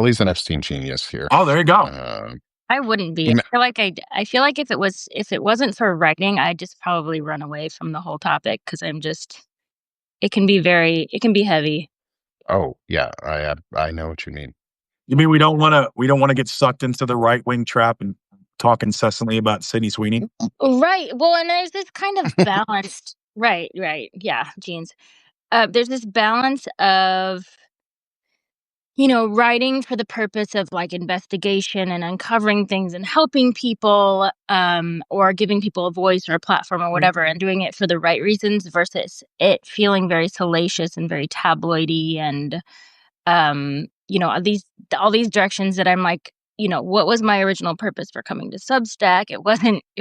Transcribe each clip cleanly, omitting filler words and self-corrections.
Ellie's an Epstein genius here. Oh, there you go. Uh, I wouldn't be. ima- I feel like if it wasn't for writing, I'd just probably run away from the whole topic because it can be heavy. oh yeah, I know what you mean. You mean we don't want to get sucked into the right wing trap and talk incessantly about Sydney Sweeney? Right. Well, and there's this kind of balanced, right, right. Yeah, genes. There's this balance of, writing for the purpose of like investigation and uncovering things and helping people, or giving people a voice or a platform or whatever, and doing it for the right reasons versus it feeling very salacious and very tabloidy and, these all these directions that I'm like, what was my original purpose for coming to Substack? It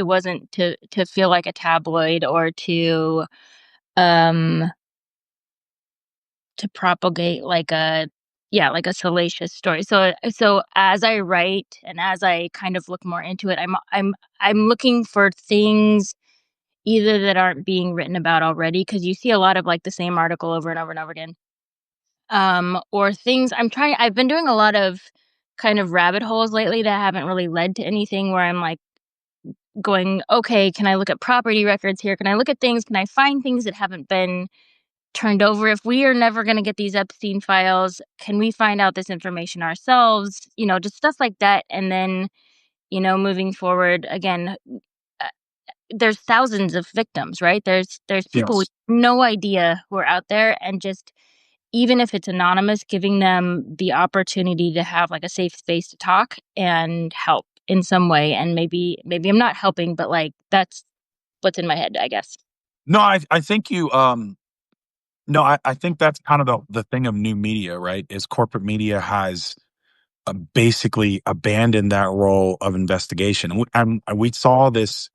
wasn't to feel like a tabloid or um to propagate like a salacious story. So as I write and as I kind of look more into it, I'm looking for things either that aren't being written about already, because you see a lot of like the same article over and over and over again. Or things I've been doing a lot of kind of rabbit holes lately that haven't really led to anything, where I'm like going, okay, can I look at property records here? Can I look at things? Can I find things that haven't been turned over? If we are never going to get these Epstein files, can we find out this information ourselves? Just stuff like that. And then, moving forward again, uh, there's thousands of victims, right? There's people with Yes. no idea who are out there, and just even if it's anonymous, giving them the opportunity to have like a safe space to talk and help in some way. And maybe I'm not helping, but like that's what's in my head, I guess. No, I think you no, I think that's kind of the thing of new media, right? Is corporate media has basically abandoned that role of investigation. And we saw this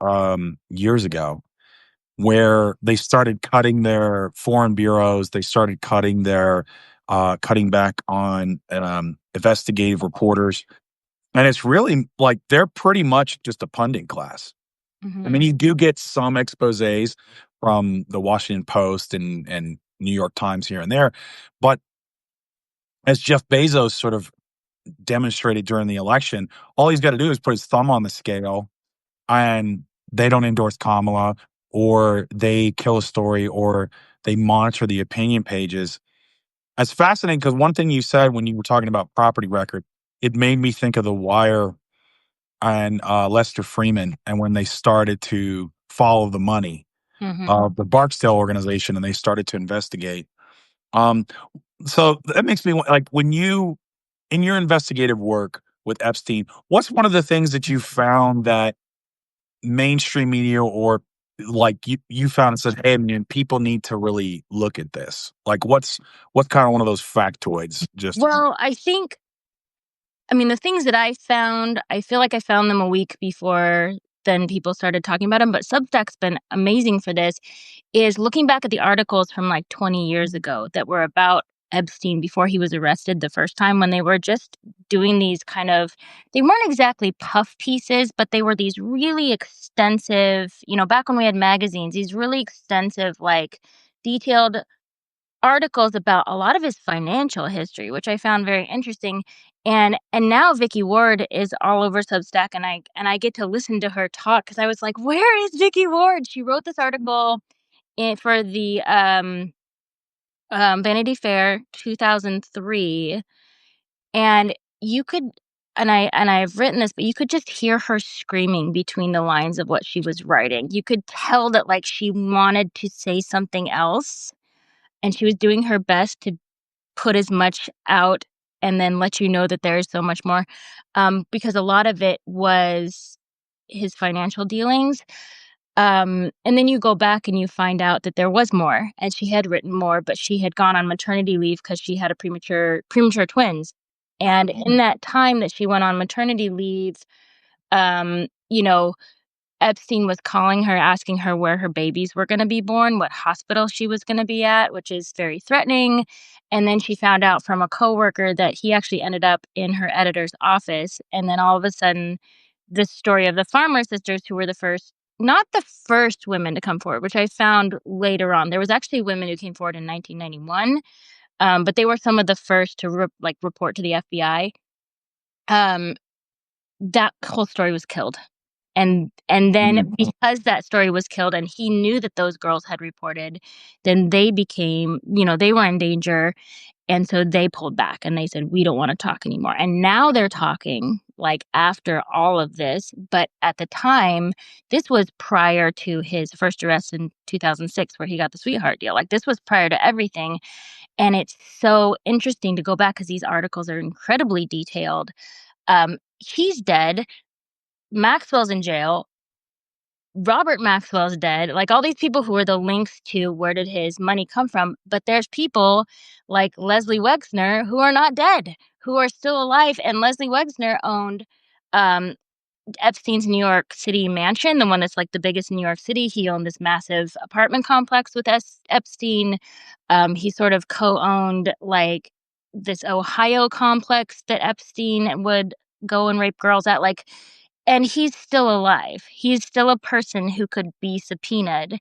years ago where they started cutting their foreign bureaus, they started cutting back on investigative reporters, and it's really like they're pretty much just a pundit class. I Hmm. mean, you do get some exposés from the Washington Post and New York Times here and there, but as Jeff Bezos sort of demonstrated during the election, all he's got to do is put his thumb on the scale, and they don't endorse Kamala, or they kill a story, or they monitor the opinion pages. It's fascinating because one thing you said when you were talking about property record, it made me think of The Wire and Lester Freeman, and when they started to follow the money Hmm. of the Barksdale organization, and they started to investigate. Um, so that makes me like when you in your investigative work with Epstein, what's one of the things that you found that mainstream media or like you found and said, hey, man, people need to really look at this? Like what's kind of one of those factoids? Just Well, the things that I found, I feel like I found them a week before then people started talking about them, but Substack's been amazing for this, is looking back at the articles from like 20 years ago that were about Epstein before he was arrested the first time, when they were just doing these they weren't exactly puff pieces, but they were these really extensive, back when we had magazines, these really extensive, like detailed articles about a lot of his financial history, which I found very interesting. And now Vicky Ward is all over Substack, and I get to listen to her talk, because I was like, where is Vicky Ward? She wrote this article for the Vanity Fair 2003, and you could I've written this, but you could just hear her screaming between the lines of what she was writing. You could tell that like she wanted to say something else, and she was doing her best to put as much out and then let you know that there is so much more, because a lot of it was his financial dealings. And then you go back and you find out that there was more, and she had written more, but she had gone on maternity leave because she had a premature twins. And in that time that she went on maternity leave, um, you know, Epstein was calling her, asking her where her babies were gonna be born, what hospital she was gonna be at, which is very threatening. And then she found out from a coworker that he actually ended up in her editor's office. And then all of a sudden, the story of the Farmer sisters, who were the first, not the first women to come forward, which I found later on. There was actually women who came forward in 1991, but they were some of the first to report to the FBI. um, that whole story was killed. And then because that story was killed and he knew that those girls had reported, then they became, they were in danger. And so they pulled back and they said, we don't want to talk anymore. And now they're talking like after all of this. But at the time, this was prior to his first arrest in 2006, where he got the sweetheart deal. Like this was prior to everything. And it's so interesting to go back because these articles are incredibly detailed. He's dead. Maxwell's in jail. Robert Maxwell's dead. Like all these people who are the links to where did his money come from. But there's people like Leslie Wexner who are not dead, who are still alive. And Leslie Wexner owned um, Epstein's New York City mansion, the one that's like the biggest in New York City. He owned this massive apartment complex with Epstein. He sort of co-owned like this Ohio complex that Epstein would go and rape girls at. Like, and he's still alive. He's still a person who could be subpoenaed,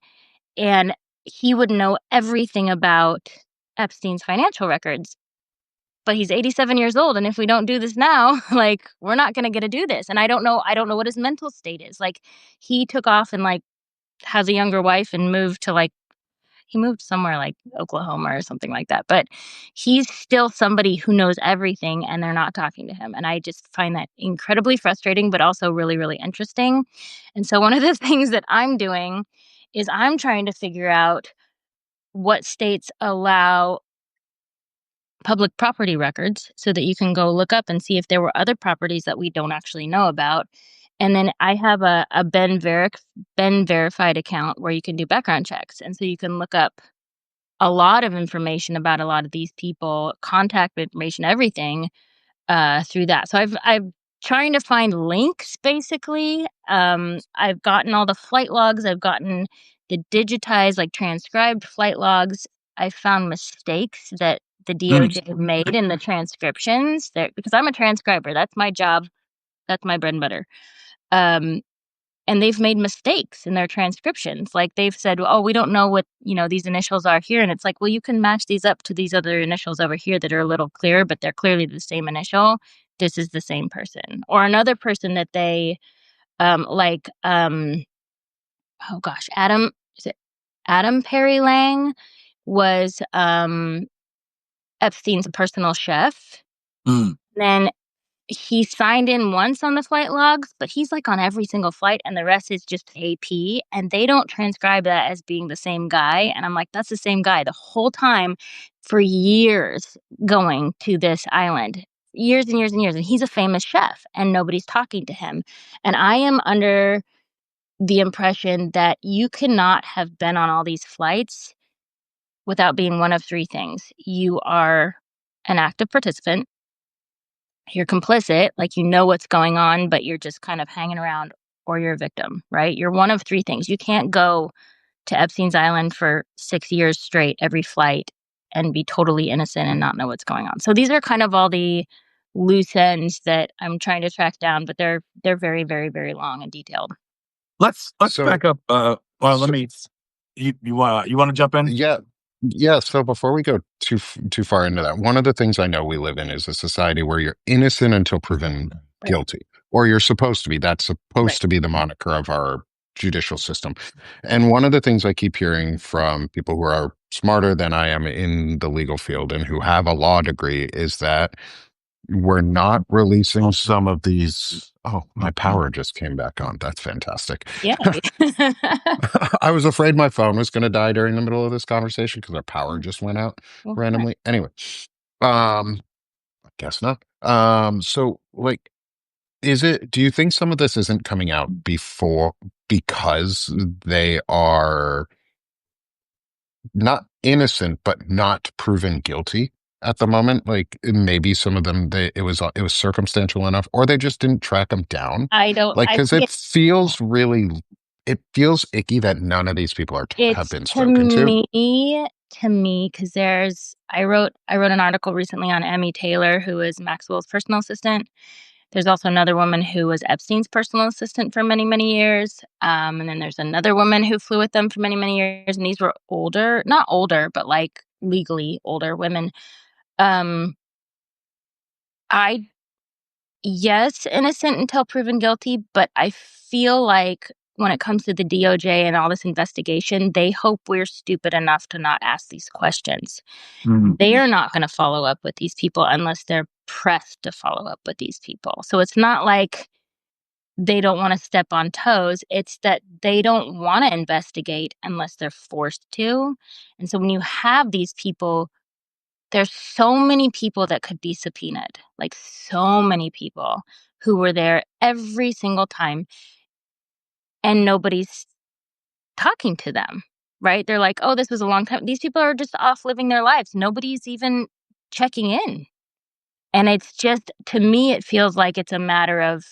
and he would know everything about Epstein's financial records. But he's 87 years old, and if we don't do this now, like we're not going to get to do this. And I don't know what his mental state is. Like he took off and like has a younger wife and moved to like he moved somewhere like Oklahoma or something like that. But he's still somebody who knows everything and they're not talking to him. And I just find that incredibly frustrating, but also really, really interesting. And so one of the things that I'm doing is I'm trying to figure out what states allow public property records so that you can go look up and see if there were other properties that we don't actually know about. And then I have a Ben verified account where you can do background checks. And so you can look up a lot of information about a lot of these people, contact information, everything through that. So I've trying to find links basically. I've gotten all the flight logs. I've gotten the digitized, like transcribed flight logs. I found mistakes that the DOJ made in the transcriptions there because I'm a transcriber. That's my job. That's my bread and butter. And they've made mistakes in their transcriptions. Like they've said, oh, we don't know what, these initials are here. And it's like, well, you can match these up to these other initials over here that are a little clearer, but they're clearly the same initial. This is the same person. Or another person that they, oh gosh, is it Adam Perry Lang was Epstein's personal chef. Then he signed in once on the flight logs, but he's like on every single flight and the rest is just AP, and they don't transcribe that as being the same guy. And I'm like, that's the same guy the whole time for years going to this island, years and years and years. And he's a famous chef and nobody's talking to him. And I am under the impression that you cannot have been on all these flights without being one of three things. You are an active participant. You're complicit, like you know what's going on, but you're just kind of hanging around, or you're a victim, right? You're one of three things. You can't go to Epstein's Island for 6 years straight every flight and be totally innocent and not know what's going on. So these are kind of all the loose ends that I'm trying to track down, but they're very, very, very long and detailed. Let's back up. Let me. You want to jump in? Yeah. So before we go too far into that, one of the things I know we live in is a society where you're innocent until proven guilty, or you're supposed to be. That's supposed to be the moniker of our judicial system. And one of the things I keep hearing from people who are smarter than I am in the legal field and who have a law degree is that we're not releasing some of these. Oh, my power just came back on. That's fantastic. Yeah. I was afraid my phone was going to die during the middle of this conversation because our power just went out randomly. Anyway, I guess not. So like, do you think some of this isn't coming out because they are not innocent, but not proven guilty at the moment? Like maybe some of them, it was circumstantial enough, or they just didn't track them down. Because it feels icky that none of these people have been spoken to. To me, because I wrote an article recently on Emmy Taylor, who is Maxwell's personal assistant. There's also another woman who was Epstein's personal assistant for many, many years. And then there's another woman who flew with them for many, many years. And these were not older, but like legally older women. I yes, innocent until proven guilty, but I feel like when it comes to the DOJ and all this investigation, they hope we're stupid enough to not ask these questions. Mhm. They are not going to follow up with these people unless they're pressed to follow up with these people. So it's not like they don't want to step on toes. It's that they don't want to investigate unless they're forced to. And so when you have these people, there's so many people that could be subpoenaed, like so many people who were there every single time, and nobody's talking to them, right? They're like, oh, this was a long time. These people are just off living their lives. Nobody's even checking in. And it's just, to me, it feels like it's a matter of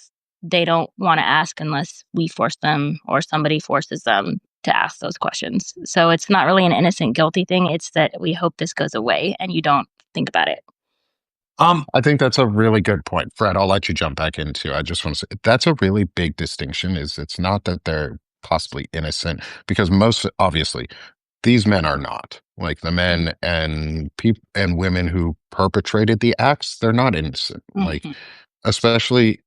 they don't want to ask unless we force them or somebody forces them to ask those questions. So it's not really an innocent, guilty thing. It's that we hope this goes away and you don't think about it. I think that's a really good point. Fred, I'll let you jump back into. I just want to say that's a really big distinction is it's not that they're possibly innocent because most obviously these men are not. Like the men and people and women who perpetrated the acts, they're not innocent. Like Mhm. especially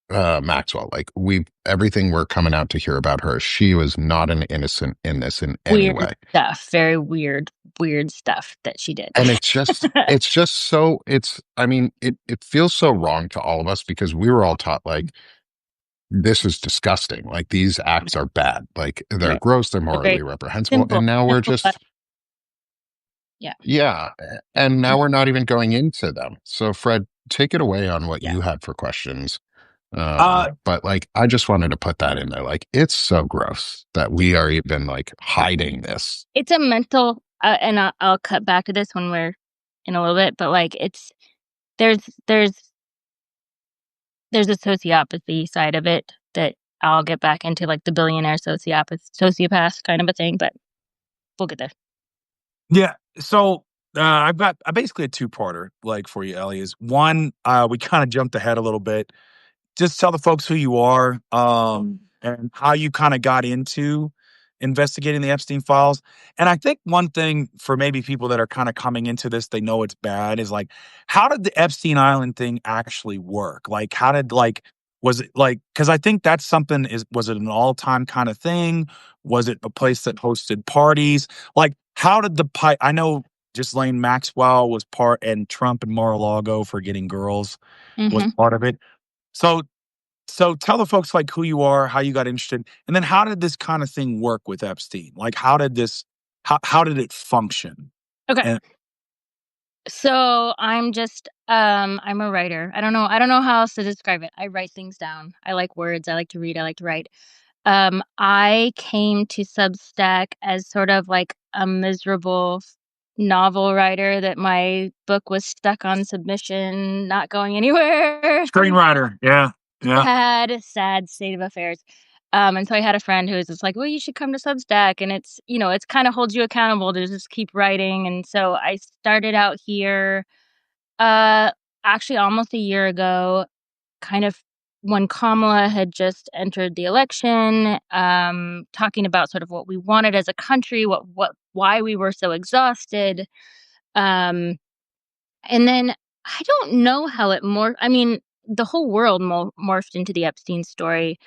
Maxwell. Like everything we're coming out to hear about her, she was not an innocent in this in any Weird way. stuff, very weird stuff that she did. And it's just so I mean, it feels so wrong to all of us because we were all taught like this is disgusting. Like these acts are bad. Like they're Right. gross, they're They're very morally reprehensible. simple, And now we're simple, just yeah. yeah. And now we're not even going into them. So Fred, take it away on what Yeah. you had for questions. Uh, But like I just wanted to put that in there. Like it's so gross that we are even like hiding this. It's a mental, and I'll cut back to this when we're in a little bit, but like there's there's there's a sociopathy side of it that I'll get back into, like the billionaire sociopath kind of a thing, but we'll get there. yeah. So I've got basically a two-parter like for you, Ellie. Is one, we kind of jumped ahead a little bit. Just tell the folks who you are, and how you kind of got into investigating the Epstein files. And I think one thing for maybe people that are kind of coming into this, they know it's bad, is like, how did the Epstein Island thing actually work? Like, how did was it like? Because I think that's something. Was it an all-time kind of thing? Was it a place that hosted parties? Like, how did the pipe? I know Ghislaine Maxwell was part, and Trump and Mar-a-Lago for getting girls was Mhm. part of it. So so tell the folks like who you are, how you got interested, and then how did this kind of thing work with Epstein? Like how did this how did it function? Okay. And So I'm a writer. I don't know how else to describe it. I write things down. I like words. I like to read. I like to write. I came to Substack as sort of like a miserable novel writer that my book was stuck on submission, not going anywhere. screenwriter, yeah. Yeah. Sad state of affairs. And so I had a friend who was just like, "Well, you should come to Substack," and it's kind of holds you accountable to just keep writing. And so I started out here, uh, actually almost a year ago, kind of when Kamala had just entered the election, talking about sort of what we wanted as a country, why we were so exhausted. Um, and then I don't know how it I mean, the whole world morphed into the Epstein story.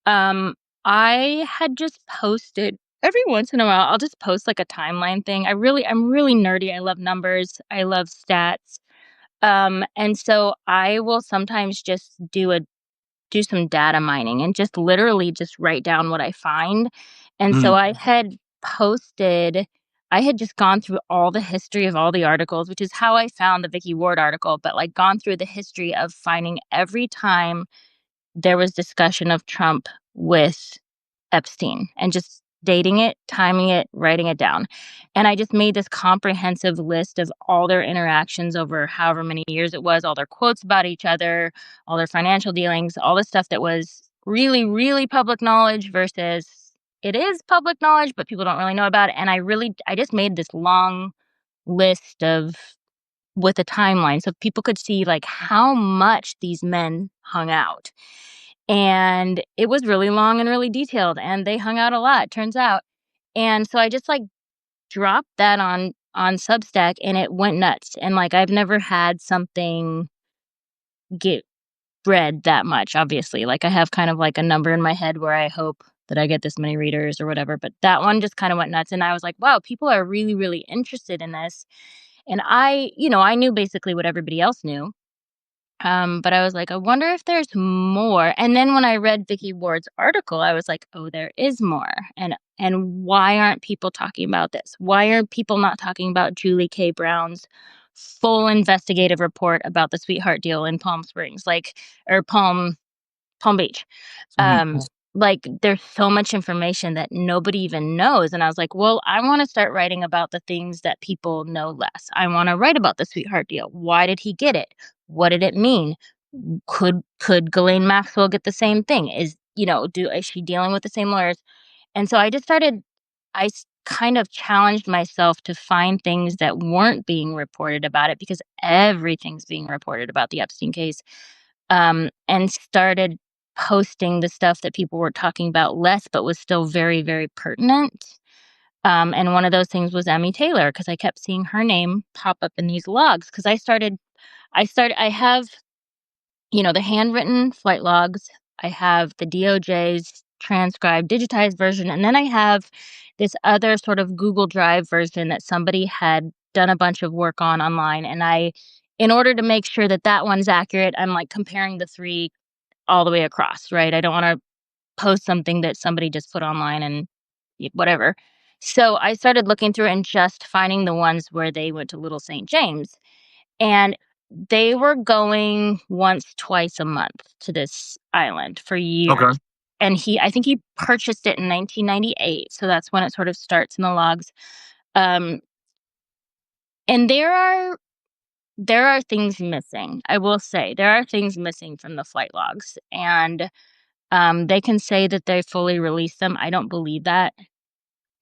Um, I had just posted every once in a while, I'll just post like a timeline thing. I'm really nerdy. I love numbers. I love stats. And so I will sometimes just do some data mining and just literally just write down what I find. And so Mhm. I had just gone through all the history of all the articles, which is how I found the Vicky Ward article, but like gone through the history of finding every time there was discussion of Trump with Epstein and just dating it, timing it, writing it down. And I just made this comprehensive list of all their interactions over however many years it was, all their quotes about each other, all their financial dealings, all the stuff that was really, really public knowledge versus it is public knowledge, but people don't really know about it. And I just made this long list of with a timeline so people could see like how much these men hung out. And it was really long and really detailed, and they hung out a lot, turns out. And so I just like dropped that on Substack and it went nuts. And like I've never had something get spread that much, obviously. Like, I have kind of like a number in my head where I hope that I get this many readers or whatever, but that one just kind of went nuts, and I was like, wow, people are really, really interested in this. And I knew basically what everybody else knew. But I was like, I wonder if there's more. And then when I read Vicky Ward's article, I was like, oh, there is more. And why aren't people talking about this? Why are people not talking about Julie K. Brown's full investigative report about the sweetheart deal in Palm Springs, or Palm Beach? Mhm. Like, there's so much information that nobody even knows. And I was like, well, I want to start writing about the things that people know less. I want to write about the sweetheart deal. Why did he get it? What did it mean? Could Ghislaine Maxwell get the same thing? Is she dealing with the same lawyers? And so I just started, kind of challenged myself to find things that weren't being reported about it, because everything's being reported about the Epstein case, and started posting the stuff that people were talking about less, but was still very, very pertinent. And one of those things was Emmy Taylor, because I kept seeing her name pop up in these logs. Because I have, the handwritten flight logs. I have the DOJ's transcribed, digitized version, and then I have this other sort of Google Drive version that somebody had done a bunch of work on online. And in order to make sure that that one's accurate, I'm like comparing the three all the way across, right? I don't want to post something that somebody just put online and whatever. So I started looking through and just finding the ones where they went to Little St. James. And they were going once, twice a month to this island for years. Okay. And I think he purchased it in 1998. So that's when it sort of starts in the logs. Um, and there are things missing. I will say there are things missing from the flight logs, and they can say that they fully released them. I don't believe that.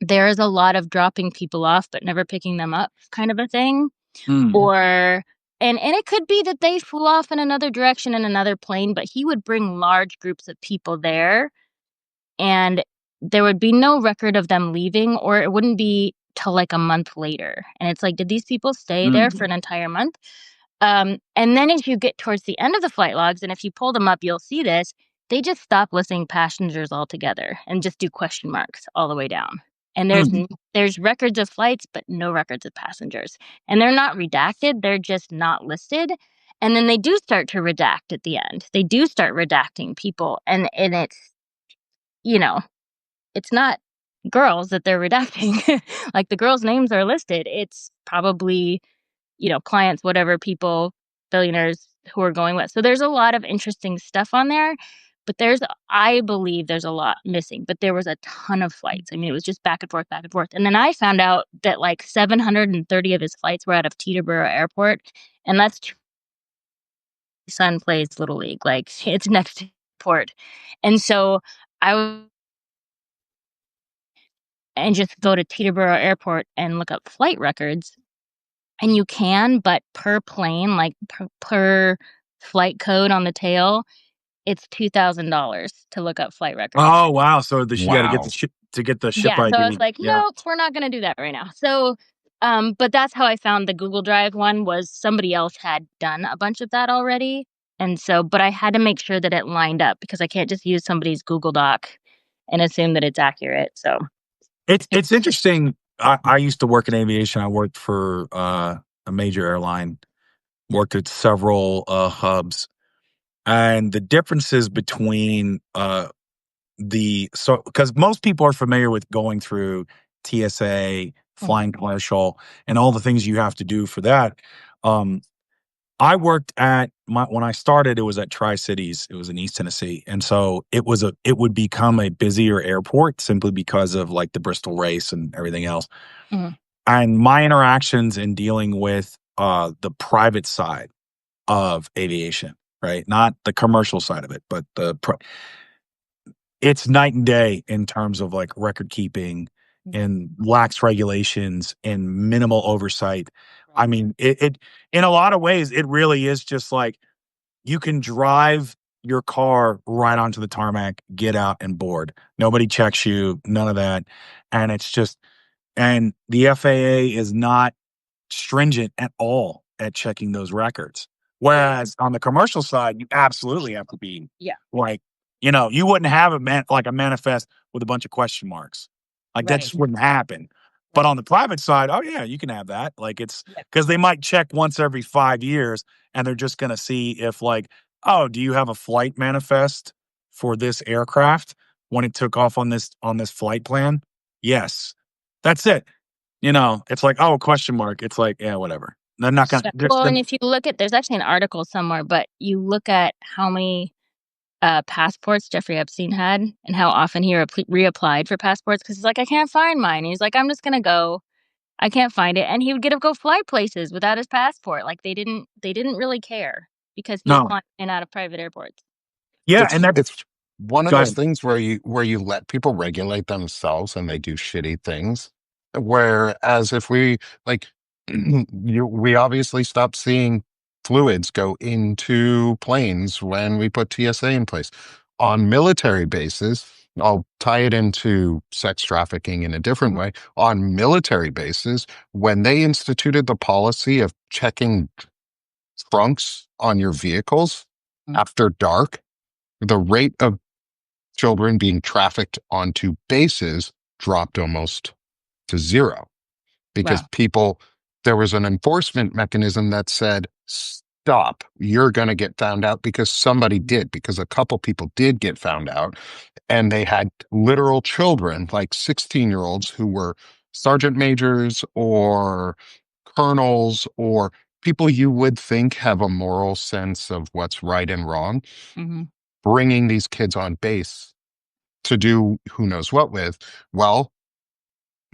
There is a lot of dropping people off but never picking them up, kind of a thing. Mm. Or and it could be that they flew off in another direction in another plane, but he would bring large groups of people there, and there would be no record of them leaving, or it wouldn't be till like a month later. And it's like, did these people stay there for an entire month? And then as you get towards the end of the flight logs, and if you pull them up, you'll see this, they just stop listing passengers altogether and just do question marks all the way down. And there's records of flights, but no records of passengers. And they're not redacted, they're just not listed. And then they do start to redact at the end. They do start redacting people. And it's, it's not girls that they're redacting. Like, the girls' names are listed. It's probably, clients, whatever, people, billionaires who are going with. So there's a lot of interesting stuff on there, but I believe there's a lot missing. But there was a ton of flights. I mean, it was just back and forth, back and forth. And then I found out that like 730 of his flights were out of Teterboro Airport, and that's my son plays Little League. Like, it's next to the airport. And so I would and just go to Teterboro Airport and look up flight records. And you can, but per plane, like per flight code on the tail, it's $2,000 to look up flight records. Oh wow! So she got to get Wow. the ship Yeah, ID. so I was like, Yeah. nope, we're not gonna do that right now. So, but that's how I found the Google Drive one. Was somebody else had done a bunch of that already, and so, but I had to make sure that it lined up, because I can't just use somebody's Google Doc and assume that it's accurate. So It's interesting. I used to work in aviation. I worked for a major airline. Worked at several hubs, and the differences between because most people are familiar with going through TSA, flying commercial, and all the things you have to do for that. I worked when I started, it was at Tri-Cities. It was in East Tennessee. And so it would become a busier airport simply because of like the Bristol race and everything else. Mhm. And my interactions in dealing with the private side of aviation, right? Not the commercial side of it, but it's night and day in terms of like record keeping and lax regulations and minimal oversight. I mean, it in a lot of ways, it really is just like you can drive your car right onto the tarmac, get out and board. Nobody checks you, none of that. And it's just, and the FAA is not stringent at all at checking those records. Whereas on the commercial side, you absolutely have to be Yeah. like, you wouldn't have a manifest with a bunch of question marks. Like that Right. just wouldn't happen. But Right. on the private side, oh yeah, you can have that. Like it's Yeah. because they might check once every 5 years and they're just gonna see if like, oh, do you have a flight manifest for this aircraft when it took off on this flight plan? Yes. That's it. It's like, oh, question mark. It's like, yeah, whatever. They're not gonna Yeah. just Well, and if you look at, there's actually an article somewhere, but you look at how many passports Jeffrey Epstein had and how often he reapplied for passports because he's like, I can't find mine. He's like, I'm just gonna go. I can't find it, and he would get to go fly places without his passport. Like they didn't really care because he was no. flying in and out of private airports. Yeah, and It's one of go those ahead. things where you let people regulate themselves and they do shitty things. Whereas if we like we obviously stopped seeing fluids go into planes when we put TSA in place. On military bases, I'll tie it into sex trafficking in a different way. On military bases, when they instituted the policy of checking trunks on your vehicles Mm. after dark, the rate of children being trafficked onto bases dropped almost to zero because Wow. there was an enforcement mechanism that said, stop, you're going to get found out because somebody did, because a couple people did get found out. And they had literal children, like 16-year-olds who were sergeant majors or colonels or people you would think have a moral sense of what's right and wrong, Hmm. bringing these kids on base to do who knows what with. Well,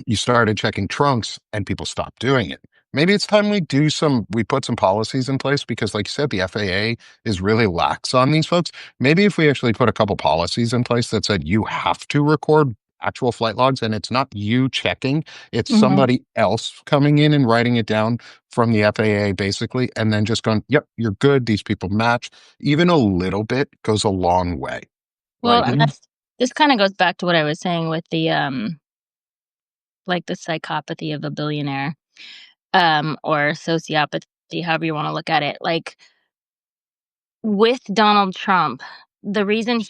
you started checking trunks and people stopped doing it. Maybe it's time we put some policies in place because, like you said, the FAA is really lax on these folks. Maybe if we actually put a couple policies in place that said you have to record actual flight logs and it's not you checking, it's Hmm. somebody else coming in and writing it down from the FAA basically, and then just going, yep, you're good. These people match. Even a little bit goes a long way. Well, Like, and this kind of goes back to what I was saying with the like the psychopathy of a billionaire, or sociopathy, however you want to look at it. Like with Donald Trump, the reason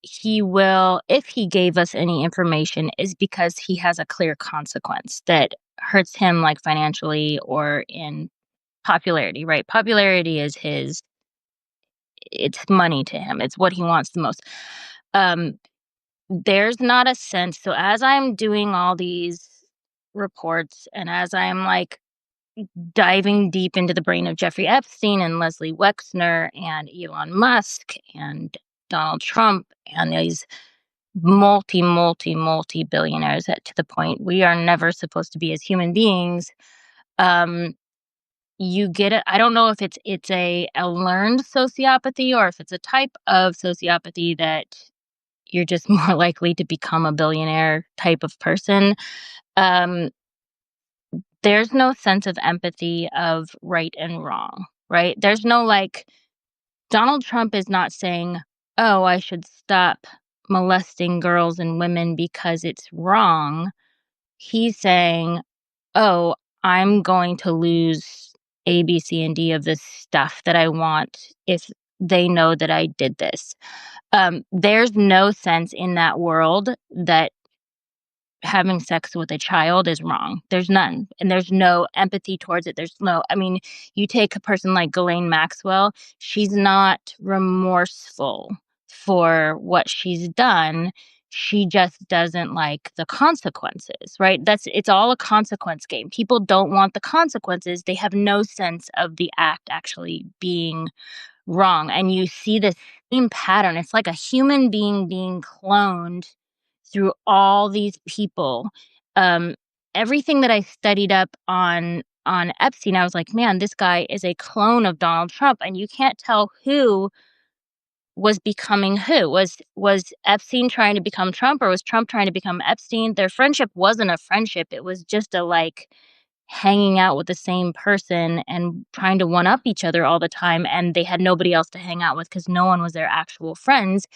he will, if he gave us any information, is because he has a clear consequence that hurts him, like financially or in popularity, right? Popularity is it's money to him. It's what he wants the most. Um, there's not a sense. So as I'm doing all these reports and as I'm like diving deep into the brain of Jeffrey Epstein and Leslie Wexner and Elon Musk and Donald Trump and these multi billionaires, to the point we are never supposed to be as human beings. Um, you get it. I don't know if it's a learned sociopathy or if it's a type of sociopathy that you're just more likely to become a billionaire type of person. Um, there's no sense of empathy of right and wrong, right? There's no like, Donald Trump is not saying, oh, I should stop molesting girls and women because it's wrong. He's saying, oh, I'm going to lose A, B, C, and D of this stuff that I want if they know that I did this. There's no sense in that world that having sex with a child is wrong. There's none. And there's no empathy towards it. I mean, you take a person like Ghislaine Maxwell, she's not remorseful for what she's done. She just doesn't like the consequences, right? It's all a consequence game. People don't want the consequences. They have no sense of the act actually being wrong. And you see the same pattern. It's like a human being cloned through all these people. Um, everything that I studied up on Epstein, I was like, man, this guy is a clone of Donald Trump, and you can't tell who was becoming who. Was Epstein trying to become Trump, or was Trump trying to become Epstein? Their friendship wasn't a friendship. It was just a like hanging out with the same person and trying to one up each other all the time, and they had nobody else to hang out with because no one was their actual friends.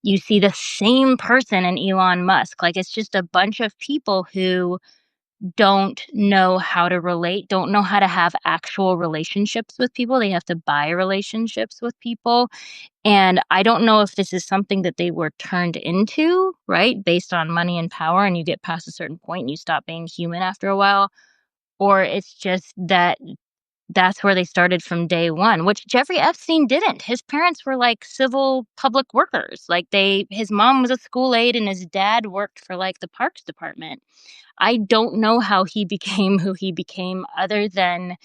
You see the same person in Elon Musk. Like, it's just a bunch of people who don't know how to relate, don't know how to have actual relationships with people. They have to buy relationships with people. And I don't know if this is something that they were turned into, right? Based on money and power, and you get past a certain point and you stop being human after a while. Or it's just that that's where they started from day one, which Jeffrey Epstein didn't. His parents were like civil public workers. Like his mom was a school aide and his dad worked for like the parks department. I don't know how he became who he became other than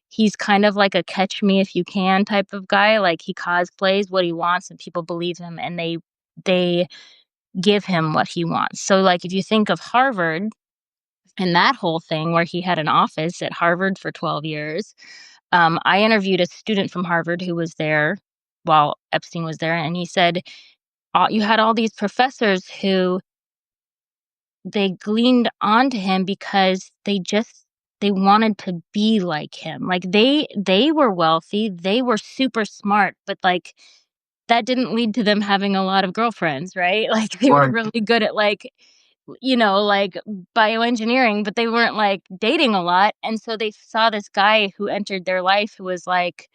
he's kind of like a catch me if you can type of guy. Like he cosplays what he wants and people believe him and they give him what he wants. So like if you think of Harvard and that whole thing where he had an office at Harvard for 12 years. I interviewed a student from Harvard who was there while Epstein was there, and he said, you had all these professors who they gleaned onto him because they wanted to be like him. Like they were wealthy, they were super smart, but like that didn't lead to them having a lot of girlfriends, right? Like they were really good at like like bioengineering, but they weren't like dating a lot. And so they saw this guy who entered their life who was like,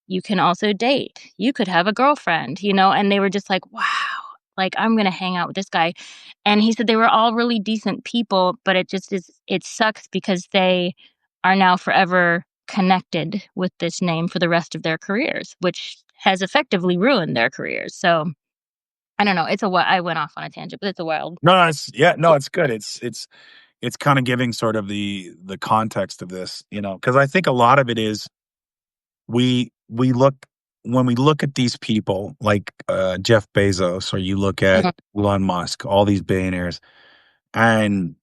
you can also date. You could have a girlfriend, and they were just like, wow, like I'm going to hang out with this guy. And he said they were all really decent people, but it sucks because they are now forever connected with this name for the rest of their careers, which has effectively ruined their careers. So I don't know. I went off on a tangent, but it's a wild. No, it's good. It's kind of giving sort of the context of this, because I think a lot of it is we look when we look at these people like Jeff Bezos, or you look at Elon Musk, all these billionaires, and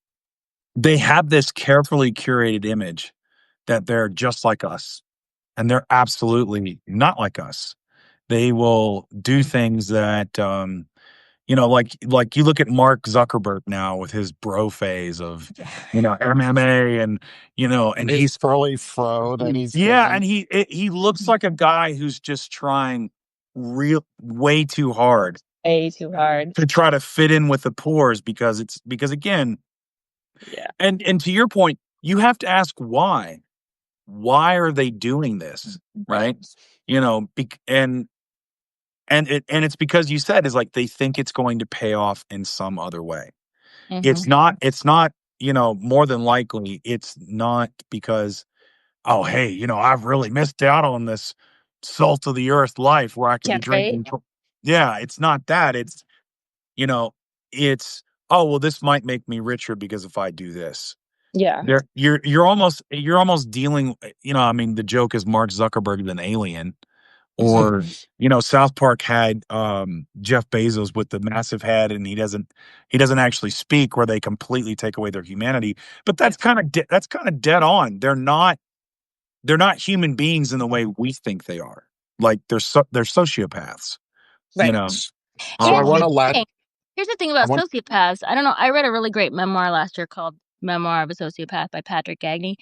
they have this carefully curated image that they're just like us, and they're absolutely not like us. They will do things that like you look at Mark Zuckerberg now with his bro phase of, MMA and, and His he's curly fro that he's yeah. doing. And he looks like a guy who's just trying way too hard to try to fit in with the pores because again, Yeah. and to your point, you have to ask why are they doing this? Right. And it's because you said is like they think it's going to pay off in some other way. It's not, more than likely it's not because, oh, hey, I've really missed out on this salt of the earth life where I can be drinking. Yeah, it's not that. You know, it's, oh, well, this might make me richer because if I do this. Yeah. You're almost dealing, I mean, the joke is Mark Zuckerberg is an alien. Or, South Park had Jeff Bezos with the massive head, and he doesn't actually speak, where they completely take away their humanity. But that's kind of dead on. They're not human beings in the way we think they are. Like they're sociopaths. Right. So I want to here's the thing about sociopaths. I don't know. I read a really great memoir last year called Memoir of a Sociopath by Patrick Gagney.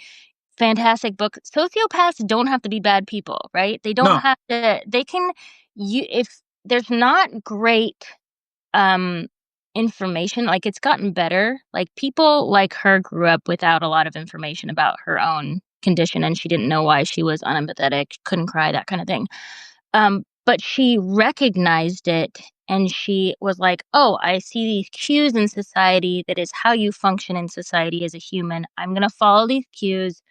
Fantastic book. Sociopaths don't have to be bad people, right? They don't have to. They can. If there's not great information, like it's gotten better. Like people like her grew up without a lot of information about her own condition, and she didn't know why she was unempathetic, couldn't cry, that kind of thing. But she recognized it and she was like, oh, I see these cues in society. That is how you function in society as a human. I'm going to follow these cues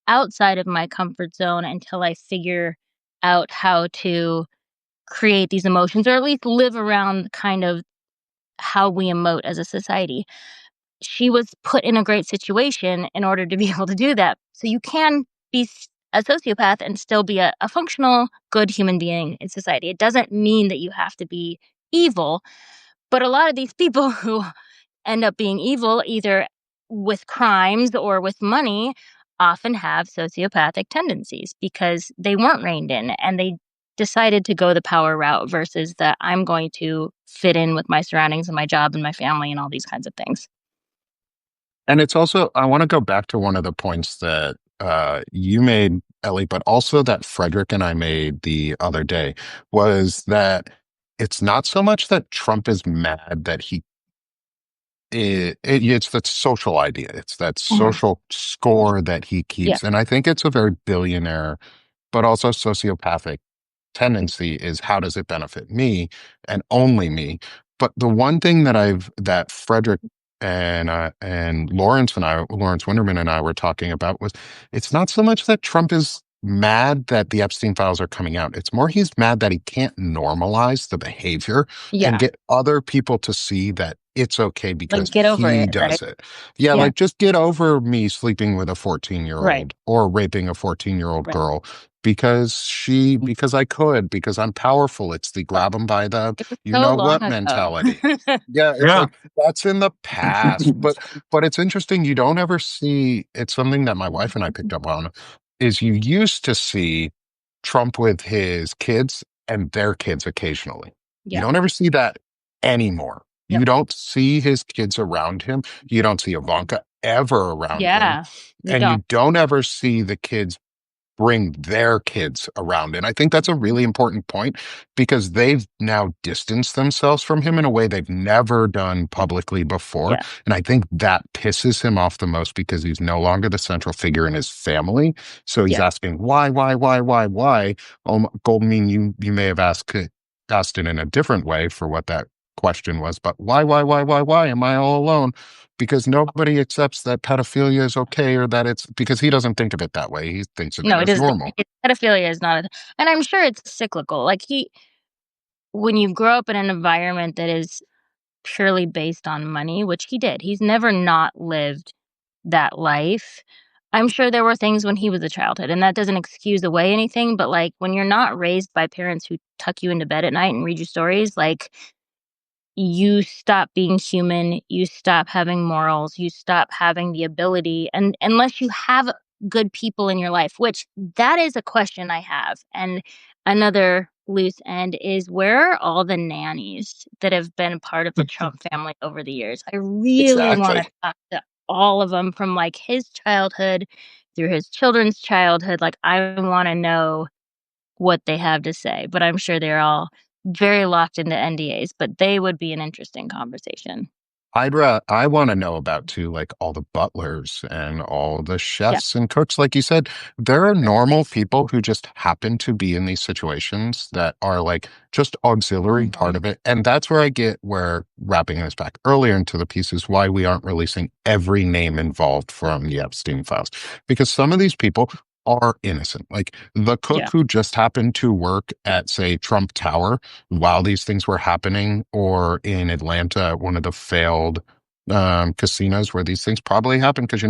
outside of my comfort zone until I figure out how to create these emotions, or at least live around kind of how we emote as a society. She was put in a great situation in order to be able to do that. So you can be a sociopath and still be a functional, good human being in society. It doesn't mean that you have to be evil, but a lot of these people who end up being evil, either with crimes or with money, often have sociopathic tendencies because they weren't reined in and they decided to go the power route versus the I'm going to fit in with my surroundings and my job and my family and all these kinds of things. And it's also, I want to go back to one of the points that you made, Ellie, but also that Frederick and I made the other day, was that it's not so much that Trump is mad that he it's that social idea. It's that social score that he Yeah. keeps. And I think it's a very billionaire, but also sociopathic tendency is how does it benefit me and only me? But the one thing that Frederick and Lawrence Winterman and I were talking about was it's not so much that Trump is mad that the Epstein files are coming out. It's more he's mad that he can't normalize the behavior and Yeah. get other people to see that it's okay Like, because get over he it, right? does it. Yeah, Yeah. like just get over me sleeping with a 14-year-old Right. or raping a 14-year-old Right. girl because I could, because I'm powerful. It's the grab them by the It was you so know long what ago. mentality. Yeah, it's Yeah. like that's in the past. But it's interesting, you don't ever see it's something that my wife and I picked up on is you used to see Trump with his kids and their kids occasionally. You Yeah. don't ever see that anymore. No. You don't see his kids around him. You don't see Ivanka ever around him. Yeah. You And don't. you don't ever see the kids bring their kids around. And I think that's a really important point because they've now distanced themselves from him in a way they've never done publicly before. Yeah. And I think that pisses him off the most because he's no longer the central figure in his family. So he's Yeah. asking, why? Goldman, you may have asked it in a different way for what that question was, but why am I all alone? Because nobody accepts that pedophilia is okay or that it's because he doesn't think of it that way. He thinks of it No, it as is. normal. Pedophilia is not, and I'm sure it's cyclical. Like when you grow up in an environment that is purely based on money, which he did, he's never not lived that life. I'm sure there were things when he was a childhood, and that doesn't excuse away anything. But like when you're not raised by parents who tuck you into bed at night and read you stories, like you stop being human, you stop having morals, you stop having the ability, and unless you have good people in your life, which that is a question I have. And another loose end is where are all the nannies that have been part of the Trump family over the years? I really want to Exactly. talk to all of them from like his childhood through his children's childhood. Like I want to know what they have to say, but I'm sure they're all very locked into NDAs, but they would be an interesting conversation. I want to know about too, like all the butlers and all the Yeah. chefs and cooks. Like you said, there are normal people who just happen to be in these situations that are like just auxiliary part of it. And that's where I get where wrapping this back earlier into the piece is why we aren't releasing every name involved from the Epstein files. Because some of these people are innocent. Like the cook Yeah. who just happened to work at, say, Trump Tower while these things were happening, or in Atlanta at one of the failed casinos where these things probably happened, because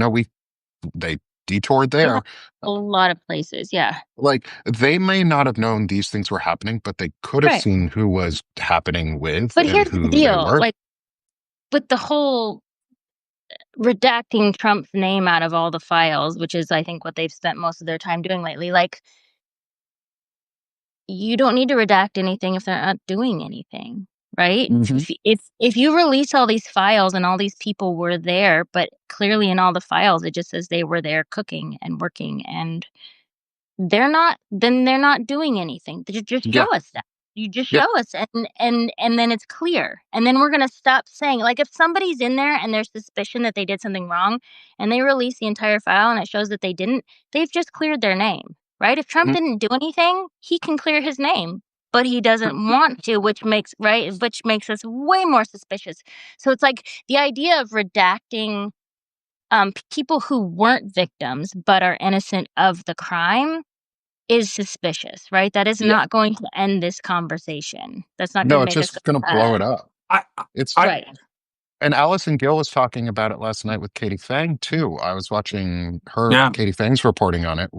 they detoured there. A lot of places. Yeah. Like they may not have known these things were happening, but they could have Right. seen who was happening with But and here's the who they deal. were. Like with the whole redacting Trump's name out of all the files, which is I think what they've spent most of their time doing lately, like you don't need to redact anything if they're not doing anything, right? Mhm. If you release all these files and all these people were there, but clearly in all the files it just says they were there cooking and working and then they're not doing anything. Just Yeah. show us that. You just Yeah. show us and then it's clear. And then we're gonna stop saying like if somebody's in there and there's suspicion that they did something wrong and they release the entire file and it shows that they didn't, they've just cleared their name. Right? If Trump Mhm. didn't do anything, he can clear his name. But he doesn't want to, which makes us way more suspicious. So it's like the idea of redacting people who weren't victims but are innocent of the crime is suspicious, right? That is Yeah. not going to end this conversation. That's not No, gonna it's make us just going to blow it up. I, It's I, right. And Allison Gill was talking about it last night with Katie Fang too. I was watching yeah. Katie Fang's reporting on it.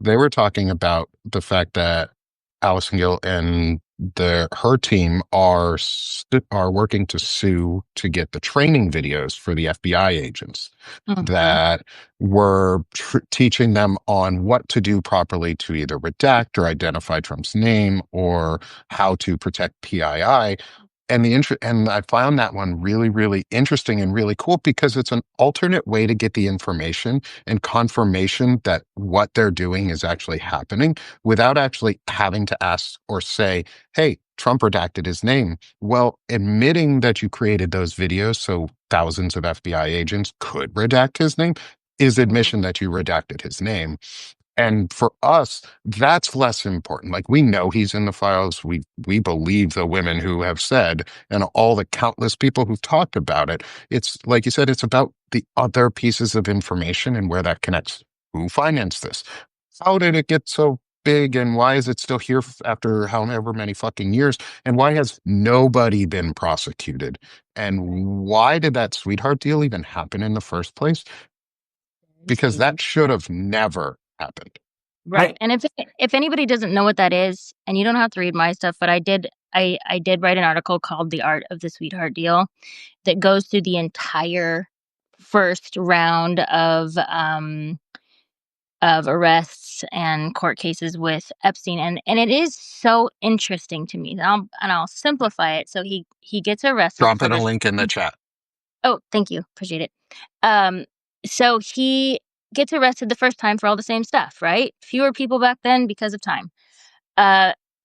They were talking about the fact that Allison Gill and her team are working to sue to get the training videos for the FBI agents Mhm. that were teaching them on what to do properly to either redact or identify Trump's name or how to protect PII. and I found that one really, really interesting and really cool because it's an alternate way to get the information and confirmation that what they're doing is actually happening without actually having to ask or say, hey, Trump redacted his name. Well, admitting that you created those videos so thousands of FBI agents could redact his name is admission that you redacted his name. And for us, that's less important. Like we know he's in the files. We believe the women who have said, and all the countless people who've talked about it. It's like you said, it's about the other pieces of information and where that connects. Who financed this? How did it get so big? And why is it still here after however many fucking years? And why has nobody been prosecuted? And why did that sweetheart deal even happen in the first place? Because that should have never happened. Right. And if anybody doesn't know what that is, and you don't have to read my stuff, but I did write an article called The Art of the Sweetheart Deal that goes through the entire first round of arrests and court cases with Epstein, and it is so interesting to me. I'll simplify it. So he gets arrested. Drop in a link in the chat. Oh, thank you. Appreciate it. So he gets arrested the first time for all the same stuff, right? Fewer people back then because of time.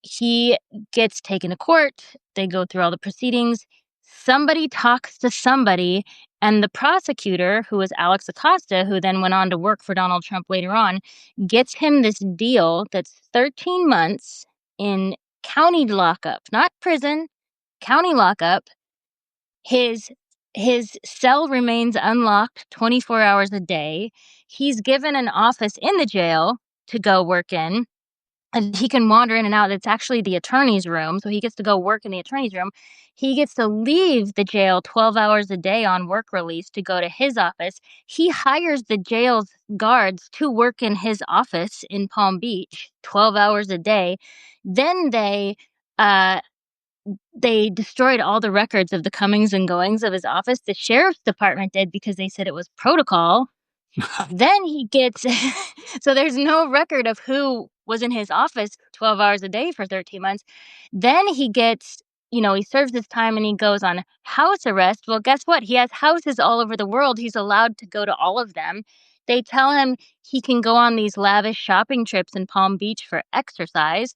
He gets taken to court. They go through all the proceedings. Somebody talks to somebody, and the prosecutor, who was Alex Acosta, who then went on to work for Donald Trump later on, gets him this deal that's 13 months in county lockup, not prison, county lockup. His cell remains unlocked 24 hours a day. He's given an office in the jail to go work in, and he can wander in and out. It's actually the attorney's room, so he gets to go work in the attorney's room. He gets to leave the jail 12 hours a day on work release to go to his office. He hires the jail's guards to work in his office in Palm Beach 12 hours a day. Then they destroyed all the records of the comings and goings of his office. The sheriff's department did because they said it was protocol. Then he gets so there's no record of who was in his office 12 hours a day for 13 months. Then he gets, he serves his time and he goes on house arrest. Well, guess what? He has houses all over the world. He's allowed to go to all of them. They tell him he can go on these lavish shopping trips in Palm Beach for exercise.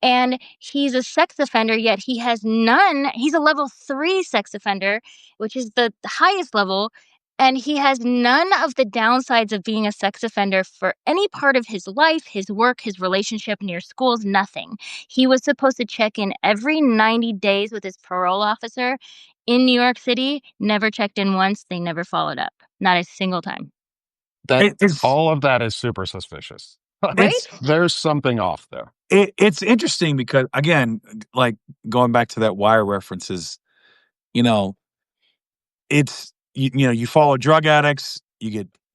And he's a sex offender, yet he has none. He's a level 3 sex offender, which is the highest level. And he has none of the downsides of being a sex offender for any part of his life, his work, his relationship near schools, nothing. He was supposed to check in every 90 days with his parole officer in New York City, never checked in once. They never followed up. Not a single time. All of that is super suspicious. Right? There's something off there. It's interesting because, again, like going back to that Wire references, it's, you follow drug addicts,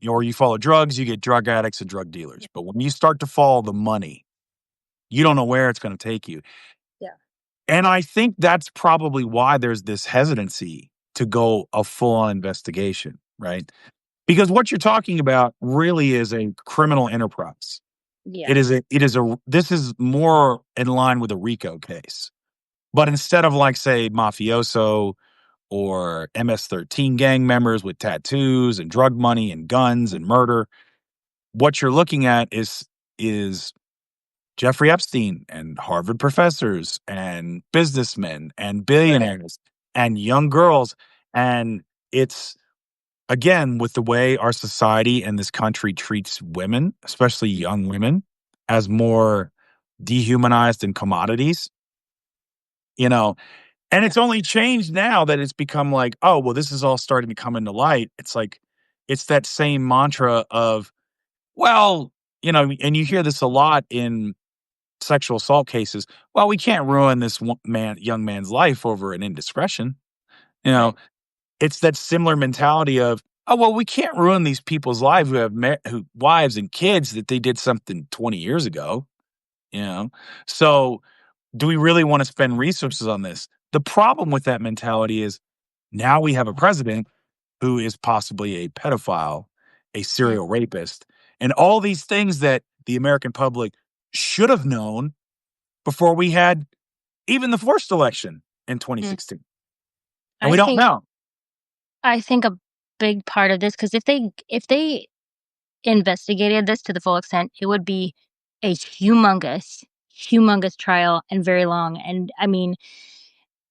or you follow drugs, you get drug addicts and drug dealers. But when you start to follow the money, you don't know where it's going to take you. Yeah. And I think that's probably why there's this hesitancy to go a full-on investigation, right? Because what you're talking about really is a criminal enterprise. Yeah. This is more in line with a RICO case. But instead of, like, say, mafioso or MS-13 gang members with tattoos and drug money and guns and murder, what you're looking at is Jeffrey Epstein and Harvard professors and businessmen and billionaires and young girls. And it's, again, with the way our society and this country treats women, especially young women, as more dehumanized and commodities, and it's only changed now that it's become like, oh, well, this is all starting to come into light. It's like, it's that same mantra of, well, and you hear this a lot in sexual assault cases. Well, we can't ruin this young man's life over an indiscretion. It's that similar mentality of, oh, well, we can't ruin these people's lives who have wives and kids that they did something 20 years ago. So do we really want to spend resources on this? The problem with that mentality is now we have a president who is possibly a pedophile, a serial rapist, and all these things that the American public should have known before we had even the first election in 2016. And we don't know. I think a big part of this, because if they investigated this to the full extent, it would be a humongous trial and very long. And I mean,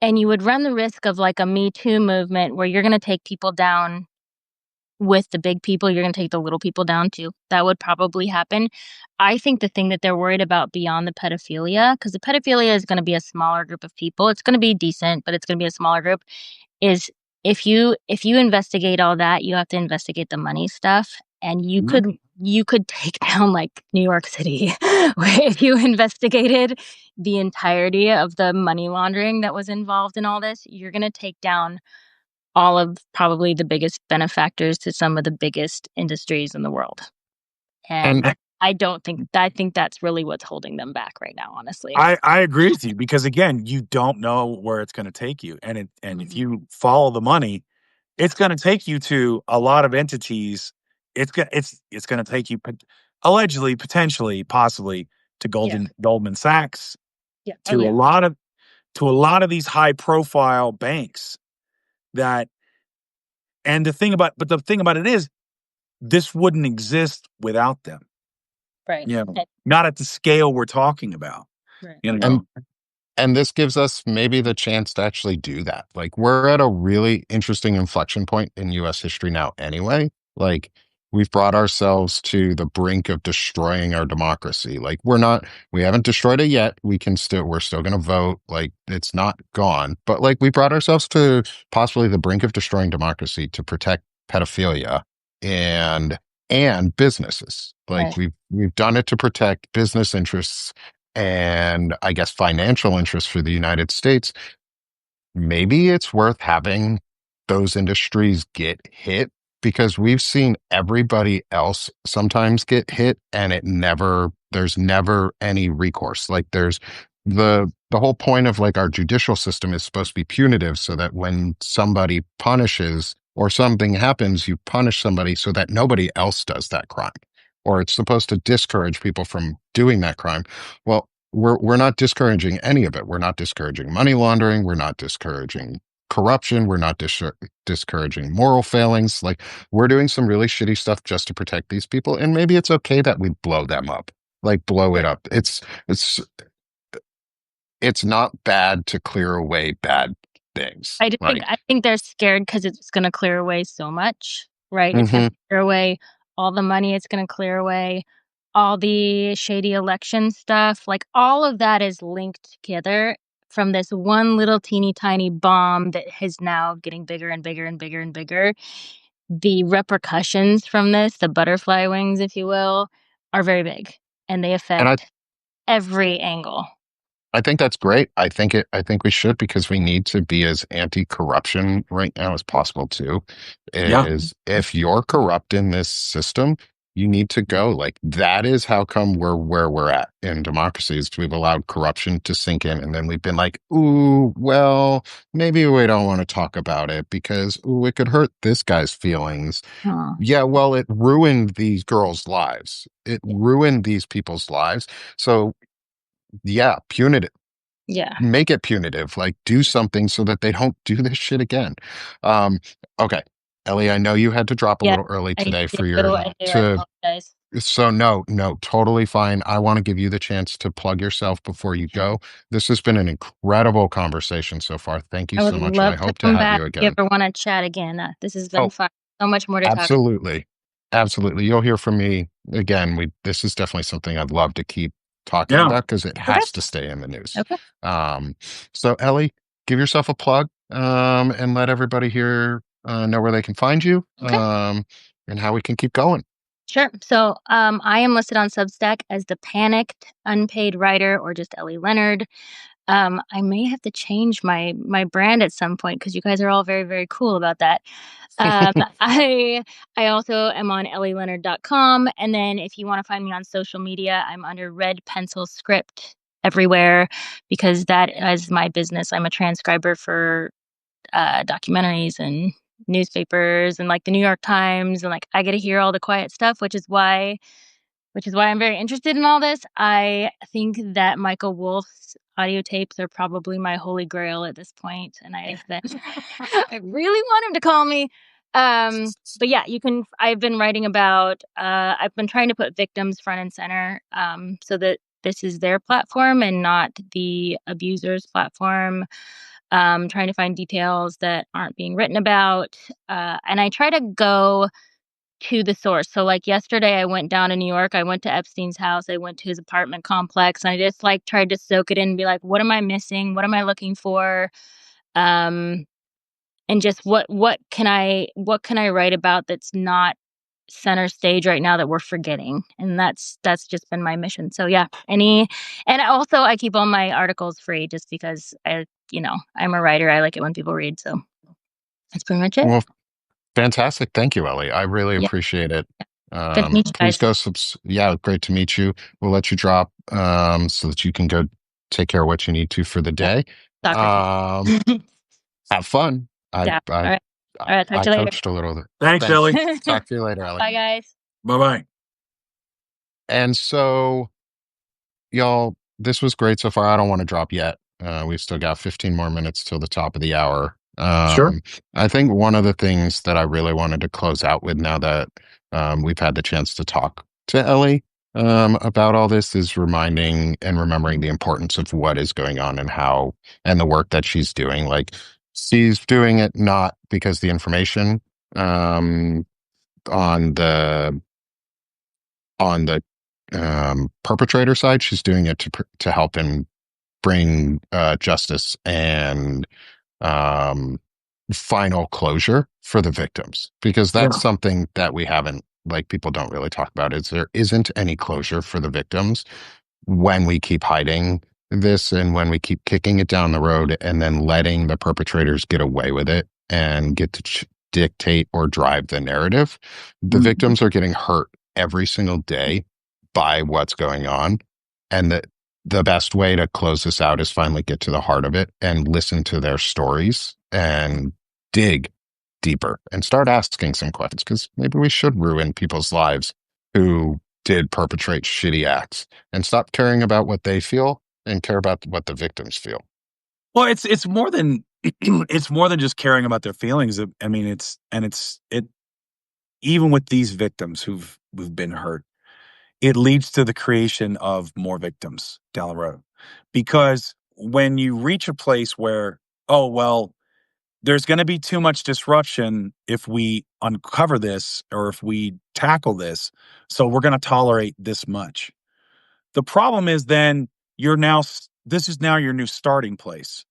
and you would run the risk of like a Me Too movement where you're going to take people down with the big people, you're going to take the little people down too. That would probably happen. I think the thing that they're worried about beyond the pedophilia, because the pedophilia is going to be a smaller group of people. It's going to be decent, but it's going to be a smaller group. Is if you investigate all that, you have to investigate the money stuff, and you could take down like New York City if you investigated the entirety of the money laundering that was involved in all this. You're going to take down all of probably the biggest benefactors to some of the biggest industries in the world. And I think that's really what's holding them back right now, honestly. I agree with you, because again, you don't know where it's going to take you. And if you follow the money, it's going to take you to a lot of entities. It's going to take you allegedly, potentially, possibly to Goldman Sachs, to a lot of these high profile banks that. And the thing about it is, this wouldn't exist without them. Right. Not at the scale we're talking about. Right. And this gives us maybe the chance to actually do that. Like, we're at a really interesting inflection point in US history now anyway. Like, we've brought ourselves to the brink of destroying our democracy. Like, we haven't destroyed it yet. We're still going to vote. Like, it's not gone. But like, we brought ourselves to possibly the brink of destroying democracy to protect pedophilia and businesses. Like, we've done it to protect business interests and I guess financial interests for the United States. Maybe it's worth having those industries get hit, because we've seen everybody else sometimes get hit and there's never any recourse. Like, there's the whole point of like our judicial system is supposed to be punitive, so that when somebody punishes or something happens, you punish somebody so that nobody else does that crime. Or it's supposed to discourage people from doing that crime. Well, we're not discouraging any of it. We're not discouraging money laundering. We're not discouraging corruption. We're not discouraging moral failings. Like, we're doing some really shitty stuff just to protect these people, and maybe it's okay that we blow them up. Like, blow it up. It's not bad to clear away bad things. I think they're scared because it's going to clear away so much, right? It's going to clear away all the money. It's going to clear away all the shady election stuff. Like, all of that is linked together from this one little teeny tiny bomb that is now getting bigger and bigger and bigger and bigger. The repercussions from this, the butterfly wings, if you will, are very big, and they affect every angle. I think that's great. I think we should, because we need to be as anti-corruption right now as possible too. If you're corrupt in this system, you need to go. Like, that is how come we're where we're at in democracies. We've allowed corruption to sink in, and then we've been like, ooh, well, maybe we don't want to talk about it because it could hurt this guy's feelings. Yeah, well, it ruined these girls' lives. It ruined these people's lives. So yeah, punitive. Yeah. Make it punitive. Like, do something so that they don't do this shit again. Okay. Ellie, I know you had to drop a little early today for so no, totally fine. I want to give you the chance to plug yourself before you go. This has been an incredible conversation so far. Thank you so much. I hope to have you again. If you ever want to chat again, this has been fun. So much more to talk about. Absolutely. You'll hear from me again. This is definitely something I'd love to keep talking about, because it has to stay in the news. Okay. So Ellie, give yourself a plug, and let everybody here know where they can find you, and how we can keep going. Sure. So I am listed on Substack as the Panicked Unpaid Writer, or just Ellie Leonard. I may have to change my brand at some point, because you guys are all very, very cool about that. I also am on ellieleonard.com. And then if you want to find me on social media, I'm under Red Pencil Script everywhere, because that is my business. I'm a transcriber for documentaries and newspapers and like the New York Times, and like I get to hear all the quiet stuff, which is why which is why I'm very interested in all this. I think that Michael Wolff's audio tapes are probably my holy grail at this point, and I really want him to call me. But yeah, I've been writing about, I've been trying to put victims front and center, so that this is their platform and not the abuser's platform. Trying to find details that aren't being written about. And I try to go to the source. So like yesterday I went down to New York, I went to Epstein's house, I went to his apartment complex, and I just like tried to soak it in and be like, what am I missing? What am I looking for? And just what can I write about that's not center stage right now that we're forgetting? And that's just been my mission. So yeah, and also I keep all my articles free just because I'm a writer. I like it when people read. So that's pretty much it. Well, fantastic. Thank you, Ellie. I really Yeah. appreciate it. Good to meet you Please guys. go yeah, great to meet you. We'll let you drop so that you can go take care of what you need to for the day. Soccer. Um, have fun. Yeah. All right. All right. Talk I to you later. coached a little bit. Thanks, Ellie. Talk to you later, Ellie. Bye, guys. Bye-bye. And so, y'all, this was great so far. I don't want to drop yet. We've still got 15 more minutes till the top of the hour. Sure. I think one of the things that I really wanted to close out with now that we've had the chance to talk to Ellie about all this is reminding and remembering the importance of what is going on and the work that she's doing. Like, she's doing it not because the information on the perpetrator side, she's doing it to help him bring justice and final closure for the victims, because that's something that we haven't, like, people don't really talk about, is there isn't any closure for the victims when we keep hiding this and when we keep kicking it down the road and then letting the perpetrators get away with it and get to dictate or drive the narrative. The victims are getting hurt every single day by what's going on. And the best way to close this out is finally get to the heart of it and listen to their stories and dig deeper and start asking some questions, because maybe we should ruin people's lives who did perpetrate shitty acts and stop caring about what they feel and care about what the victims feel. Well, it's more than it's more than just caring about their feelings. I mean, it's even with these victims who've been hurt, it leads to the creation of more victims down the road. Because when you reach a place where, oh, well, there's going to be too much disruption if we uncover this or if we tackle this, so we're going to tolerate this much. The problem is then this is now your new starting place.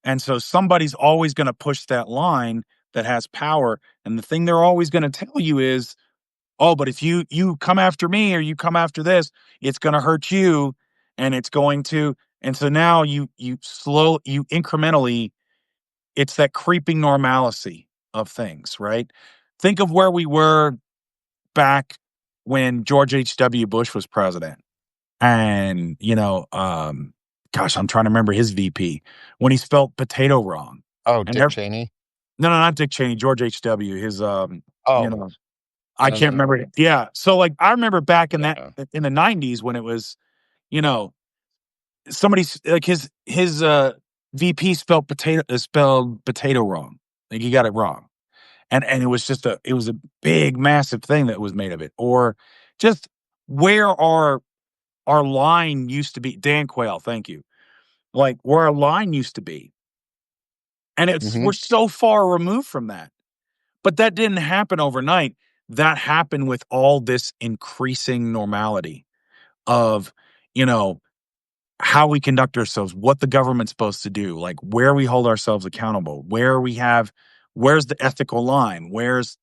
And so somebody's always going to push that line that has power. And the thing they're always going to tell you is, oh, but if you come after me or you come after this, it's going to hurt you, and it's going to. And so now you incrementally, it's that creeping normalcy of things, right? Think of where we were back when George H.W. Bush was president. And, gosh, I'm trying to remember his VP when he spelled potato wrong. Oh, Dick Cheney? No, not Dick Cheney, George H.W. I can't remember it. Yeah. So like I remember back in the 90s when it was, somebody's like his VP spelled potato wrong. Like he got it wrong. And it was it was a big, massive thing that was made of it. Or just where our line used to be. Dan Quayle, thank you. Like where our line used to be. And we're so far removed from that. But that didn't happen overnight. That happened with all this increasing normality of, how we conduct ourselves, what the government's supposed to do, like where we hold ourselves accountable, where's the ethical line, where's,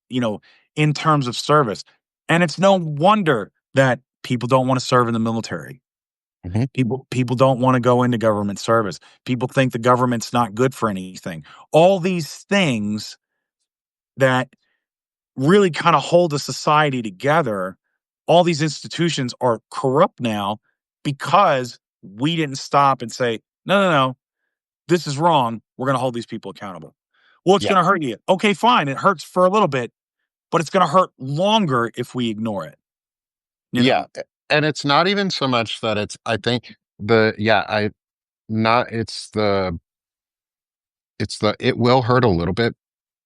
in terms of service. And it's no wonder that people don't want to serve in the military. People don't want to go into government service. People think the government's not good for anything. All these things that really kind of hold a society together, all these institutions are corrupt now because we didn't stop and say, no, this is wrong. We're going to hold these people accountable. Well, it's going to hurt you. Okay, fine. It hurts for a little bit, but it's going to hurt longer if we ignore it. Yeah. and it's not even so much that it's, I think the, yeah, I, not, it will hurt a little bit.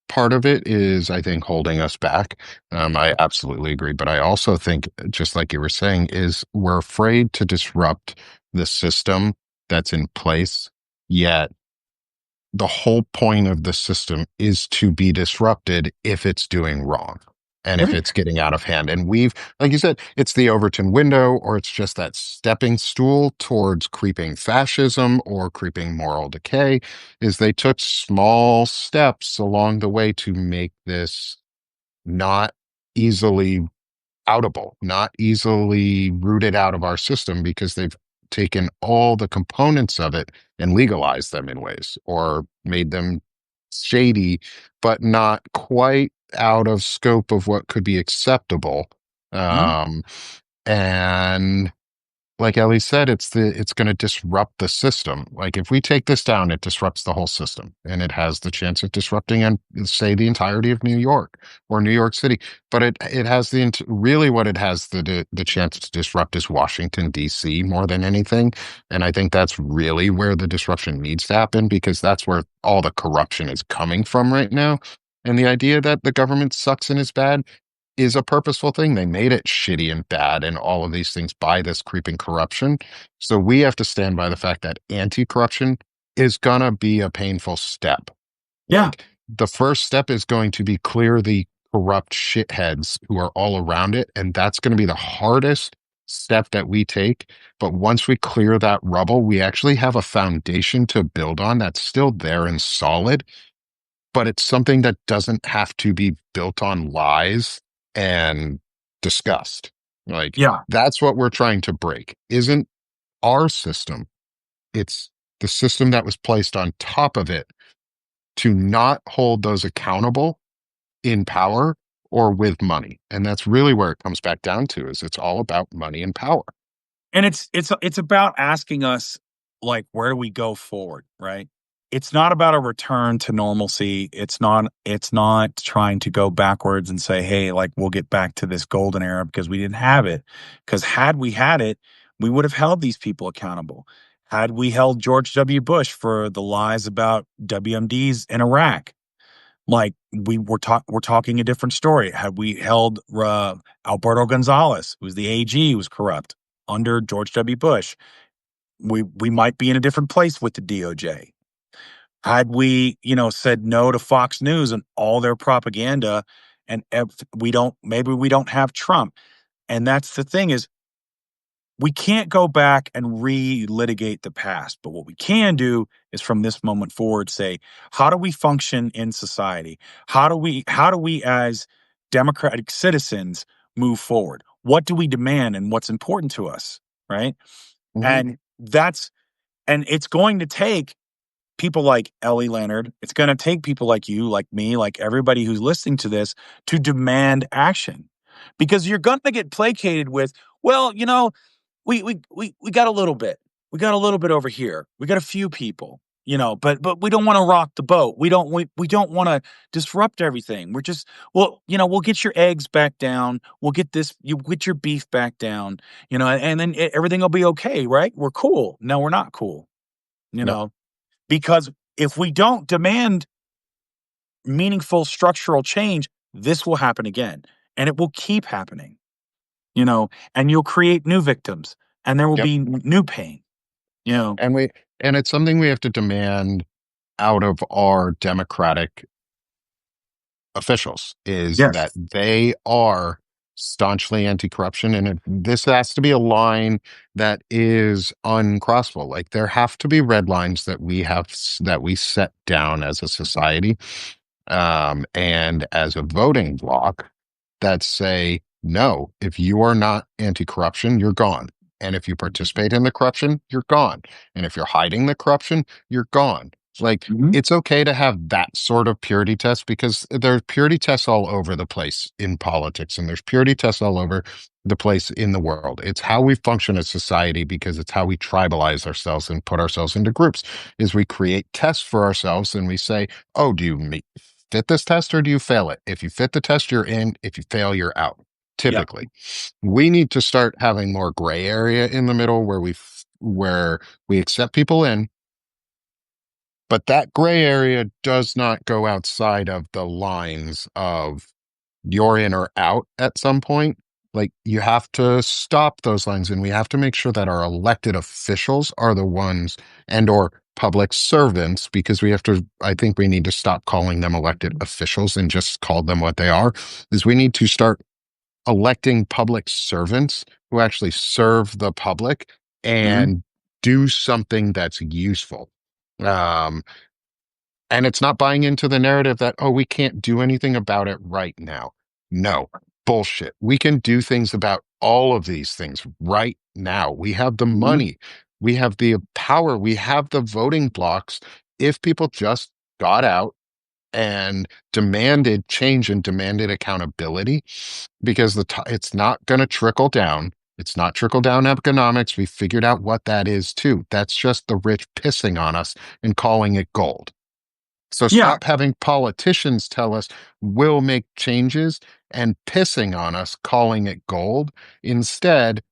Part of it is, I think, holding us back. I absolutely agree. But I also think, just like you were saying, is we're afraid to disrupt the system that's in place. Yet the whole point of the system is to be disrupted if it's doing wrong and if Yeah. it's getting out of hand. And we've, like you said, it's the Overton window, or it's just that stepping stool towards creeping fascism or creeping moral decay, is they took small steps along the way to make this not easily outable, not easily rooted out of our system, because they've taken all the components of it and legalized them in ways, or made them shady, but not quite out of scope of what could be acceptable. Mhm. Um, and like Ellie said, it's going to disrupt the system. Like if we take this down, it disrupts the whole system, and it has the chance of disrupting, and say, the entirety of New York or New York City. But it has really what it has the chance to disrupt is Washington D.C. more than anything, and I think that's really where the disruption needs to happen, because that's where all the corruption is coming from right now. And the idea that the government sucks and is bad is a purposeful thing. They made it shitty and bad and all of these things by this creeping corruption. So we have to stand by the fact that anti-corruption is gonna be a painful step. Yeah. Like the first step is going to be clear the corrupt shitheads who are all around it, and that's going to be the hardest step that we take. But once we clear that rubble, we actually have a foundation to build on that's still there and solid, but it's something that doesn't have to be built on lies and disgust. Like Yeah. that's what we're trying to break. Isn't our system. It's the system that was placed on top of it to not hold those accountable in power or with money. And that's really where it comes back down to, is it's all about money and power. And it's about asking us, like, where do we go forward, right? It's not about a return to normalcy. It's not trying to go backwards and say, hey, like, we'll get back to this golden era, because we didn't have it. Because had we had it, we would have held these people accountable. Had we held George W. Bush for the lies about WMDs in Iraq, like, we're talking a different story. Had we held Alberto Gonzalez, who was the AG, who was corrupt under George W. Bush, we might be in a different place with the DOJ. Had we, said no to Fox News and all their propaganda, and maybe we don't have Trump. And that's the thing, is we can't go back and relitigate the past. But what we can do is, from this moment forward, say, how do we function in society? How do we as democratic citizens move forward? What do we demand and what's important to us? Right. Mhm. And it's going to take people like Ellie Leonard. It's going to take people like you, like me, like everybody who's listening to this, to demand action, because you're going to get placated with, well, we got a little bit. We got a little bit over here. We got a few people, but we don't want to rock the boat. We don't want to disrupt everything. We're just, well, we'll get your eggs back down. We'll you get your beef back down, and then everything will be okay, right? We're cool. No, we're not cool, No. because if we don't demand meaningful structural change, this will happen again, and it will keep happening, and you'll create new victims, and there will Yep. be new pain, you know. And it's something we have to demand out of our democratic officials, is that Yes. they are staunchly anti-corruption, and this has to be a line that is uncrossable. Like there have to be red lines that that we set down as a society, and as a voting bloc, that say, no, if you are not anti-corruption, you're gone. And if you participate in the corruption, you're gone. And if you're hiding the corruption, you're gone. Like Mhm. it's okay to have that sort of purity test, because there's purity tests all over the place in politics, and there's purity tests all over the place in the world. It's how we function as society, because it's how we tribalize ourselves and put ourselves into groups, is we create tests for ourselves and we say, oh, do you fit this test or do you fail it? If you fit the test, you're in. If you fail, you're out. typically. We need to start having more gray area in the middle where we accept people in, but that gray area does not go outside of the lines of you're in or out at some point. Like, you have to stop those lines, and we have to make sure that our elected officials are the ones, and or public servants, because I think we need to stop calling them elected officials and just call them what they are, is we need to start electing public servants who actually serve the public Mhm. and do something that's useful. Um, and it's not buying into the narrative that, oh, we can't do anything about it right now. No, bullshit. We can do things about all of these things right now. We have the Mhm. money, we have the power, we have the voting blocks. If people just got out and demanded change and demanded accountability, because it's not going to trickle down. It's not trickle down economics. We figured out what that is too. That's just the rich pissing on us and calling it gold. So Yeah. stop having politicians tell us we'll make changes and pissing on us, calling it gold. Instead,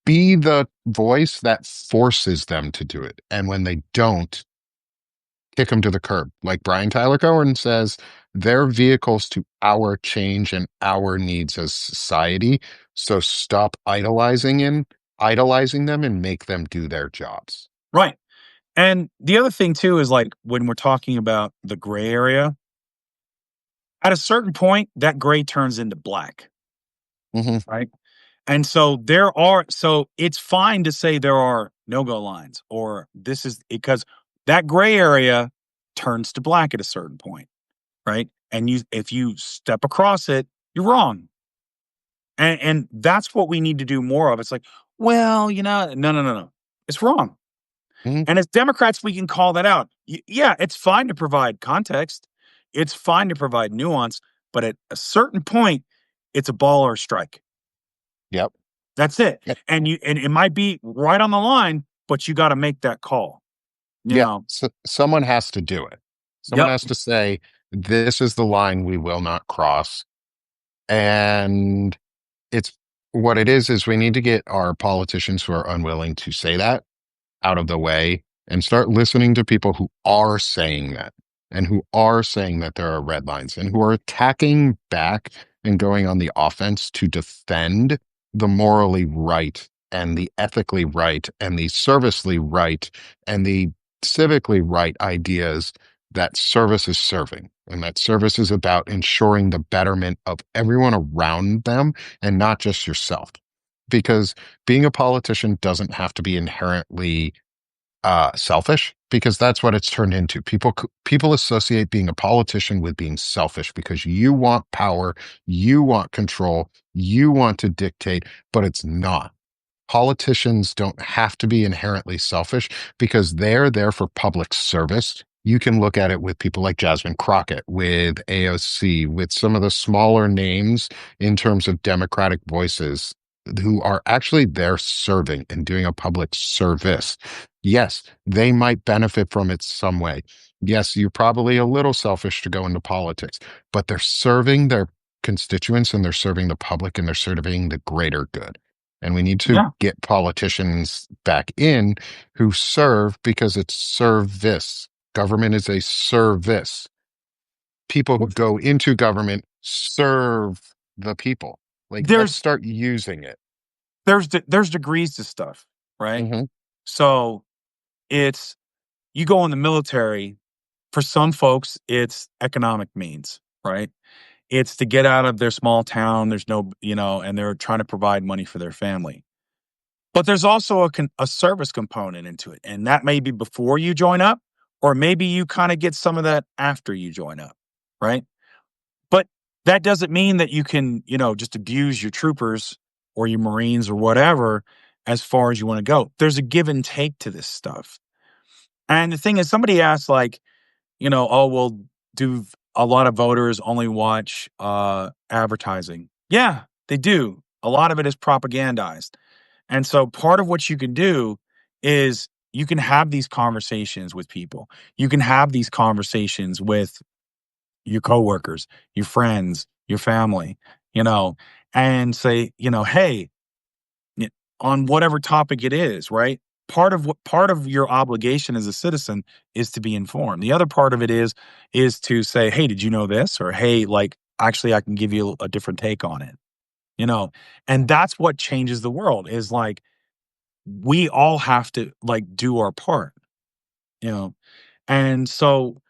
be the voice that forces them to do it. And when they don't, kick them to the curb. Like Brian Tyler Cohen says, they're vehicles to our change and our needs as society. So stop idolizing them and make them do their jobs. Right. And the other thing too is, like, when we're talking about the gray area, at a certain point, that gray turns into black, Hmm. right? And so it's fine to say there are no-go lines, or this is because that gray area turns to black at a certain point, right? And if you step across it, you're wrong. And that's what we need to do more of. It's like, well, no, no, no, no. It's wrong. Hmm. And as Democrats, we can call that out. Yeah, it's fine to provide context. It's fine to provide nuance, but at a certain point, it's a ball or a strike. Yep. That's it. Yep. And it might be right on the line, but you got to make that call. You Yeah. know. So someone has to do it. Someone Yep. has to say, this is the line we will not cross. And it's what it is we need to get our politicians who are unwilling to say that out of the way and start listening to people who are saying that, and who are saying that there are red lines, and who are attacking back and going on the offense to defend the morally right and the ethically right and the servicely right and the civically right ideas that service is serving. And that service is about ensuring the betterment of everyone around them and not just yourself. Because being a politician doesn't have to be inherently selfish, because that's what it's turned into. People associate being a politician with being selfish because you want power, you want control, you want to dictate, but it's not. Politicians don't have to be inherently selfish because they're there for public service. You can look at it with people like Jasmine Crockett, with AOC, with some of the smaller names in terms of Democratic voices who are actually there serving and doing a public service. Yes, they might benefit from it some way. Yes, you're probably a little selfish to go into politics, but they're serving their constituents and they're serving the public and they're serving the greater good. And we need to Yeah. get politicians back in who serve, because it's service. Government is a service. People who go into government serve the people. Like, let's There's start using it. there's degrees to stuff, right? Hmm. So it's you go in the military. For some folks, it's economic means, right? It's to get out of their small town. There's no, and they're trying to provide money for their family. But there's also a service component into it. And that may be before you join up, or maybe you kind of get some of that after you join up, right? But that doesn't mean that you can, just abuse your troopers or your Marines or whatever as far as you want to go. There's a give and take to this stuff. And the thing is, somebody asked, like, oh, well, do a lot of voters only watch advertising? Yeah, they do. A lot of it is propagandized. And so part of what you can do is you can have these conversations with people. You can have these conversations with your coworkers, your friends, your family. and say, hey, on whatever topic it is, right? Part of your obligation as a citizen is to be informed. The other part of it is to say, hey, did you know this? Or hey, like, actually, I can give you a different take on it. And that's what changes the world, is like, we all have to like do our part. And so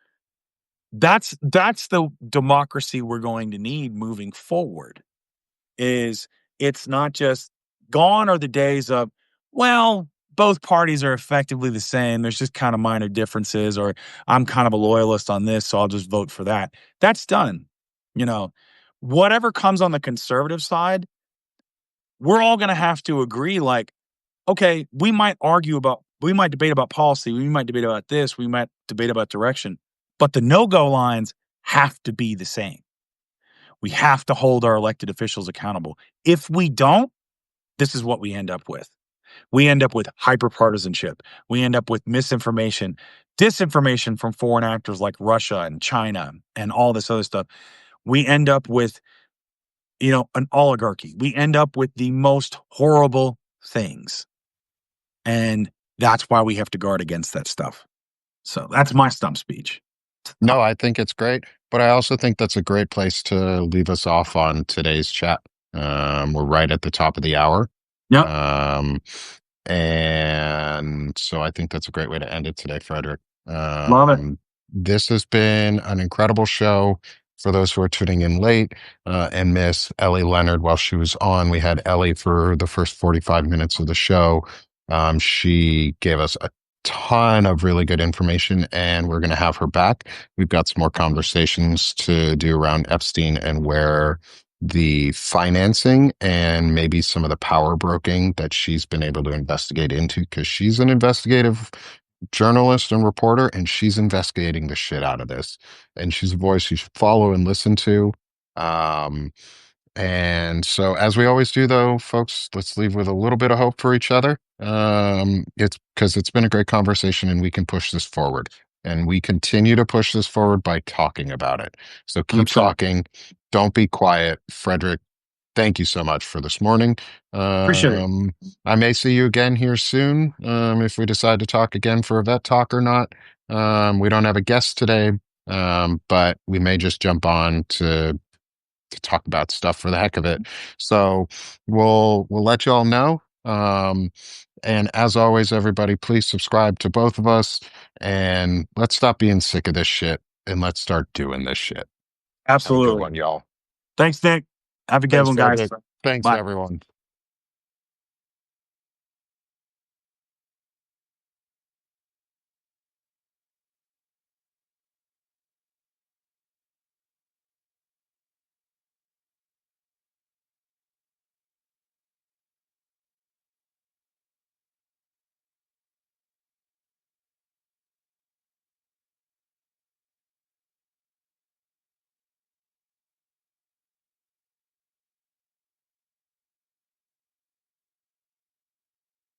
that's the democracy we're going to need moving forward. Is It's not just, gone are the days of, well, both parties are effectively the same, there's just kind of minor differences, or I'm kind of a loyalist on this, so I'll just vote for that. That's done. Whatever comes on the conservative side, we're all going to have to agree, like, okay, we might debate about policy, we might debate about this, we might debate about direction, but the no-go lines have to be the same. We have to hold our elected officials accountable. If we don't, this is what we end up with. We end up with hyperpartisanship. We end up with misinformation, disinformation from foreign actors like Russia and China and all this other stuff. We end up with, an oligarchy. We end up with the most horrible things. And that's why we have to guard against that stuff. So that's my stump speech. No, I think it's great, but I also think that's a great place to leave us off on today's chat. We're right at the top of the hour. Yep. And so I think that's a great way to end it today, Frederick. Love it. This has been an incredible show. For those who are tuning in late and miss Ellie Leonard while she was on, we had Ellie for the first 45 minutes of the show. She gave us a ton of really good information, and we're going to have her back. We've got some more conversations to do around Epstein and where the financing and maybe some of the power broking that she's been able to investigate into, because she's an investigative journalist and reporter, and she's investigating the shit out of this. And she's a voice you should follow and listen to. And so, as we always do, though, folks, let's leave with a little bit of hope for each other. It's because it's been a great conversation, and we can push this forward. And we continue to push this forward by talking about it. So keep 100%. talking. Don't be quiet. Frederick, thank you so much for this morning. Appreciate it. I may see you again here soon if we decide to talk again for a vet talk or not. We don't have a guest today, but we may just jump on to talk about stuff for the heck of it. So we'll let you all know. And as always, everybody, please subscribe to both of us, and let's stop being sick of this shit, and let's start doing this shit. Absolutely. Have a good one, y'all. Thanks, Nick. Have a good Thanks, one, guys. Frederick. Thanks, Bye. everyone.